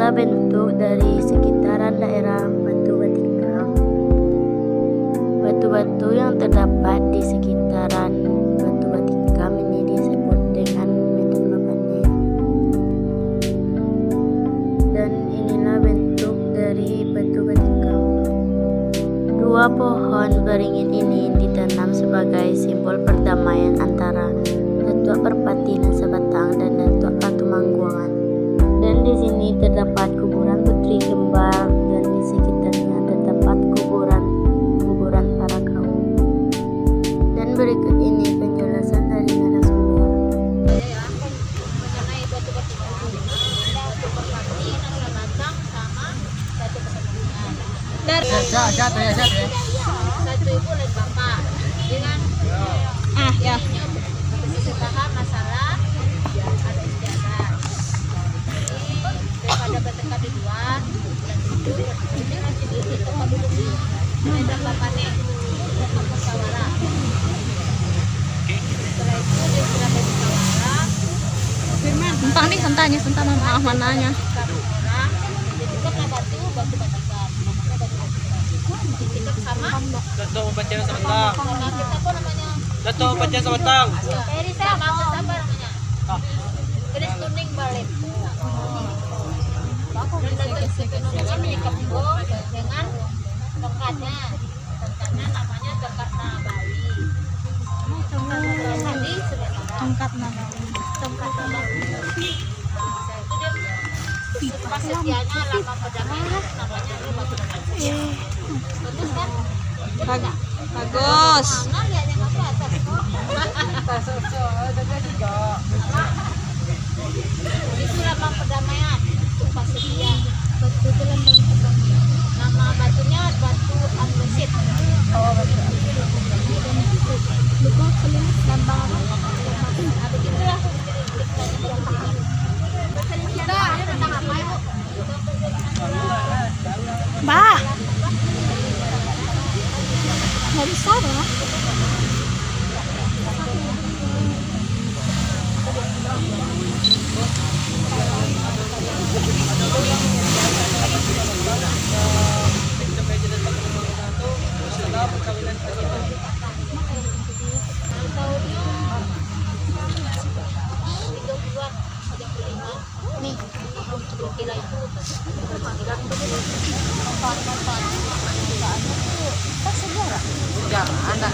inilah bentuk dari sekitaran daerah Batu Batikam. Batu-batu yang terdapat di sekitaran Batu Batikam ini disebut dengan Medan Bapane. Dan inilah bentuk dari Batu Batikam. Dua pohon beringin ini ditanam sebagai simbol perdamaian antara Datuk Perpati Nasa Batang dan Datuk Ratu Mangguangan. Dan di sini terdapat kuburan putri kembar dan di sekitarnya terdapat kuburan para kaum. Dan berikut ini penjelasan dari narasumber. Mengenai Batu Batikam, Datuk Perpati Nasa Batang sama Datuk Persatuan. Satu ibu lain bapak, dengan Ya. paham masalah harus dijaga. Daripada bertengkar di luar, dengan jadi tempat duduknya Medan Bapane untuk musyawarah. Setelah itu dia sudah bermusyawarah. Entah nih sentanya, sentah mananya. Orang ditukar batu Batikam, namanya Batu Batikam. Ditukar sama Dato' Pancen Sabatang. sama kita apa namanya? Dato' Pancen Sabatang. Peri sama apa namanya? Keris kuning balik. Dan Datuk Sepenuhnya menikah dengan tongkatnya. Tongkatnya namanya tongkat Nabali. Tadi sebenarnya Tongkat Nabali. tongkat Nabali. Itu dia pas setianya lama pedangnya namanya Batu Batikam. Bagus kan? Bagus. Mana lihatnya nggak kelihatan? Itu lambang perdamaian untuk pas setia. Batu itu lambang perdamaian. Nama batunya Batu Andesit. Oh, betul. Lambang apa? Nah, begitulah. Kita tentang apa ibu? Bah. Nggak bisa ya? Nih, kira itu panggilan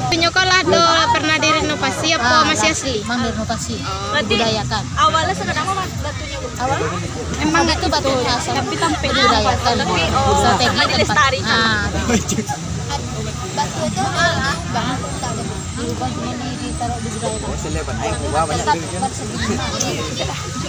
Penyokolah do pernah direnovasi apa masih asli? Memang direnovasi, Berarti dibudayakan. awalnya sekarang apa batunya bu? Awalnya emang itu batu asal Tapi sampai dibudayakan. Strategi tempat. dilestari. Batu itu adalah bahan utama. Dirubah cuma ditaruh dibudayakan.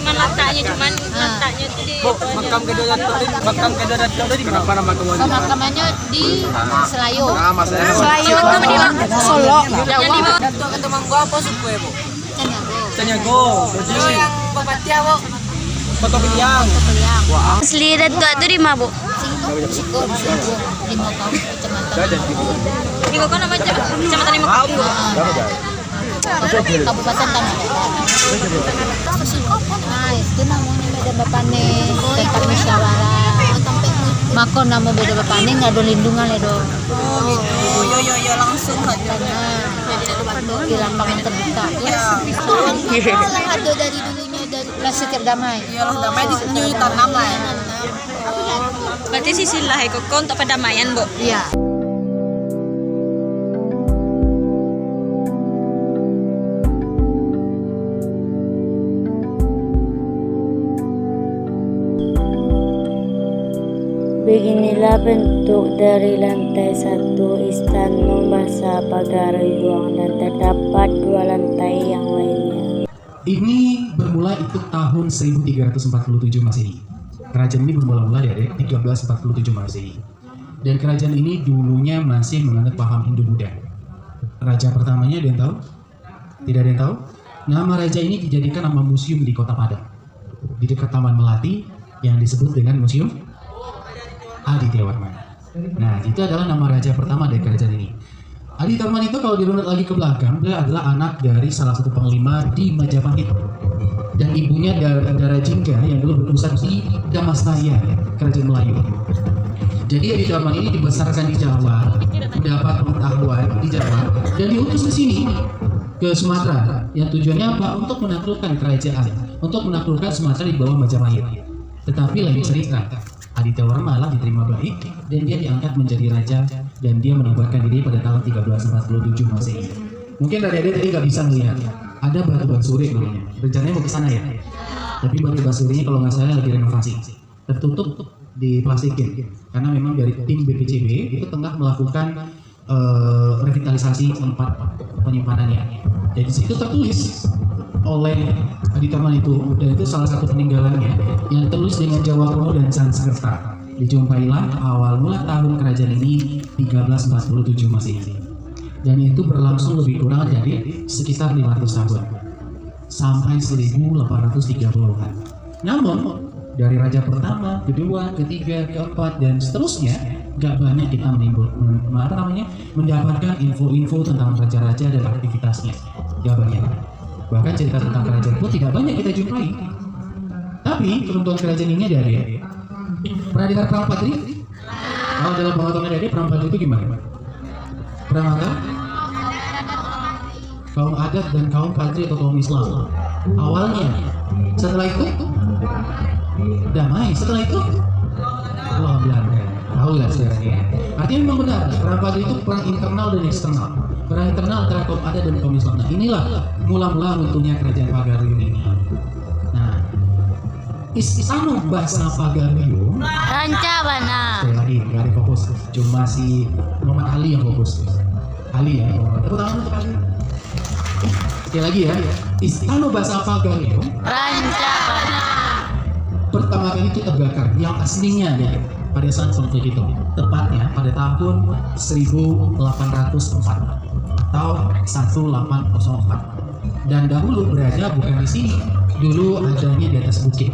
Cuman letaknya tuh di Makam kedua Dato' di kenapa nama kemudian? Pemakamannya di Selayu. Selayu itu di Solo. Yang di Dato' kata mangga apa suku ya, Bu? Canyago. Sanyago. Yang Bapatia, Bu. Foto Piliang. Asli Datuk itu di mana, Bu? Siko, 5 tahun kecamatan. Di kok nama kecamatan Lima Kaum bu. Kabupaten Tanah Datar. Nah, itu namanya Medan Bapane, tempat musyawarah. Mako nama Medan Bapane nggak ada lindungan ya dong. Yo langsung aja. Karena di lapangan terbuka. Salah ada dari dulunya dari Lasih Terdamai. Iyalah damai di new tanam lah ya. Berarti sisilah ikut untuk perdamaian bu. Iya. Beginilah bentuk dari lantai 1 Istana Bahasa Pagaryuang dan terdapat 2 lantai yang lainnya. Ini bermula itu tahun 1347 Masehi. Kerajaan ini bermula-mula dari 1347 Masehi. Dan kerajaan ini dulunya masih menganut paham Hindu-Buddha. Raja pertamanya ada yang tahu? Tidak ada yang tahu? Nama raja ini dijadikan nama museum di Kota Padang. Di dekat Taman Melati yang disebut dengan Museum Aditya Warman. Nah, itu adalah nama raja pertama dari kerajaan ini. Adi Tarman itu kalau dirunut lagi ke belakang, dia adalah anak dari salah satu panglima di Majapahit. Dan ibunya Dara Jingga yang dulu berpusat di Damasraya, kerajaan Melayu. Jadi Adi Tarman ini dibesarkan di Jawa, mendapat pengetahuan di Jawa, dan diutus ke sini, ke Sumatera. Yang tujuannya apa? Untuk menaklukkan kerajaan, untuk menaklukkan Sumatera di bawah Majapahit. Tetapi lain cerita, Aditya malah diterima baik dan dia diangkat menjadi raja dan dia menobatkan diri pada tahun 1347 Masehi. Mungkin adik-adik tadi nggak bisa melihat, ada batu basuri namanya. Rencananya mau ke sana ya, tapi batu basurinya kalau nggak salah lagi renovasi, tertutup diplastikin karena memang dari tim BPCB itu tengah melakukan revitalisasi tempat penyimpanannya. Jadi situ tertulis oleh Adi Tarman itu, dan itu salah satu peninggalannya yang tertulis dengan Jawa kuno dan Sanskerta. Dijumpailah awal mula tahun kerajaan ini 1347 Masehi, dan itu berlangsung lebih kurang dari sekitar 500 tahun sampai 1830-an. Namun dari raja pertama, kedua, ketiga, keempat, dan seterusnya gak banyak kita mendapatkan info-info tentang raja-raja dan aktivitasnya. Gak banyak. Bahkan cerita tentang kerajaan pun tidak banyak kita jumpai. Tapi keuntungan kerajaan ini ada ya. Pernah dengar perang Padri? Kalau dalam pengetahuan ada perang Padri itu gimana? Perang apa? Kaum adat dan kaum Padri atau kaum Islam. Awalnya. Setelah itu damai. Setelah itu lawan Belanda. Tahu lah sekarang ya. Artinya memang benar. Perang Padri itu perang internal dan eksternal. Perang internal antara kaum adat dan kaum Islam. Nah inilah mula-mula runtuhnya kerajaan Pagarium ini. Nah, Istana Basa Pagarium. Rancabana. Sekali lagi, nggak ada fokus. Cuma si Muhammad Ali yang fokus. Ali ya. Tepuk tangan untuk Ali. Sekali lagi ya. Istana Basa Pagarium. Rancabana. Pertama kali itu terbakar. Yang aslinya ya. Pada saat konflik itu, tepatnya pada tahun 1804 atau 1804. Dan dahulu berada bukan di sini, dulu adanya di atas bukit,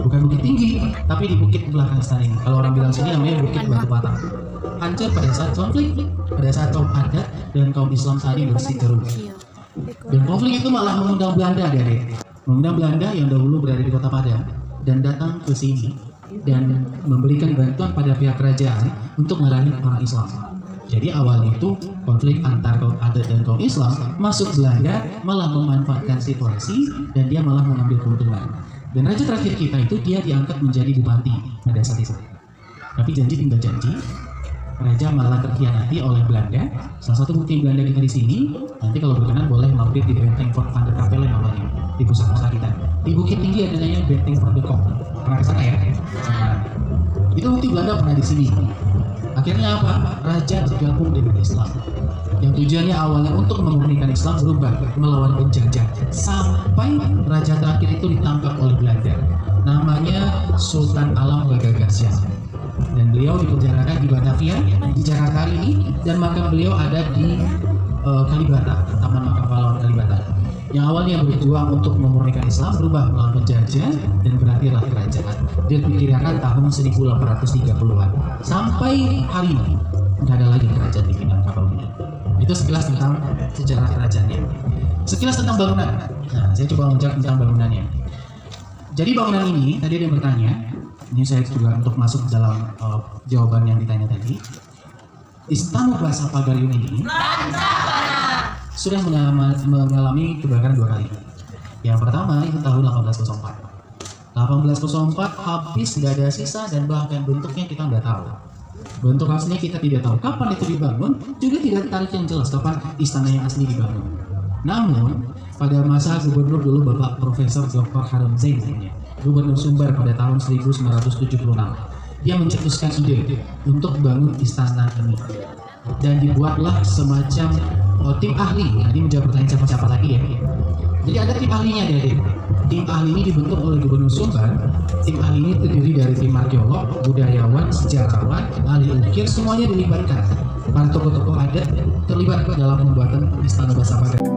bukan bukit tinggi, tapi di bukit belakang istana ini. Kalau orang bilang sini namanya Bukit Batu Bata. Hancur pada saat konflik, pada saat kaum adat dan kaum Islam tadi bersiteru. Dan konflik itu malah mengundang Belanda, mengundang Belanda yang dahulu berada di Kota Padang dan datang ke sini dan memberikan bantuan pada pihak kerajaan untuk melayani orang Islam. Jadi awal itu konflik antar kaum adat dan kaum Islam, masuk Belanda malah memanfaatkan situasi dan dia malah mengambil keuntungan. Dan raja terakhir kita itu dia diangkat menjadi bupati pada saat itu. Tapi janji tinggal janji, raja malah terkhianati oleh Belanda. Salah satu bukti Belanda kita di sini, nanti kalau berkenan boleh mampir di Benteng Fort van der Kapelle namanya, di pusat kota kita. Di Bukit Tinggi ada namanya Benteng Fort de Kok. Pernah kesana ya? Nah, itu bukti Belanda pernah di sini. Akhirnya apa? Raja bergabung dengan Islam. Yang tujuannya awalnya untuk memurnikan Islam berubah melawan penjajah. Sampai raja terakhir itu ditangkap oleh Belanda. Namanya Sultan Alam Bagagasian. Dan beliau dipenjarakan di Batavia, di Jakarta ini, dan makam beliau ada di Kalibata, Taman Makam Pahlawan Kalibata. Yang awalnya berjuang untuk memurnikan Islam berubah melawan penjajah dan berakhirlah kerajaan. Dia diperkirakan tahun 1830-an. Sampai hari ini nggak ada lagi kerajaan di Minangkabau ini. Itu sekilas tentang sejarah kerajaannya. Sekilas tentang bangunan. Nah, saya coba menjawab tentang bangunannya. Jadi bangunan ini tadi ada yang bertanya. Ini saya juga untuk masuk dalam jawaban yang ditanya tadi. Istana Basa Pagarium ini sudah mengalami kebakaran 2 kali. Yang pertama itu tahun 1804. 1804 habis, nggak ada sisa, dan bahkan bentuknya kita nggak tahu. Bentuk aslinya kita tidak tahu. Kapan itu dibangun? Juga tidak ada tarikh yang jelas kapan istana yang asli dibangun. Namun pada masa gubernur dulu Bapak Profesor Dr. Harun Zain, Gubernur Sumbar pada tahun 1976, dia mencetuskan ide untuk bangun istana ini. Dan dibuatlah semacam tim ahli. Nah, ini menjawab pertanyaan siapa-siapa lagi ya. Jadi ada tim ahlinya dari. Tim ahli ini dibentuk oleh Gubernur Sumbar. Tim ahli ini terdiri dari tim arkeolog, budayawan, sejarawan, ahli ukir, semuanya dilibatkan. Para tokoh-tokoh adat terlibat dalam pembuatan Istana Basa Pagarium.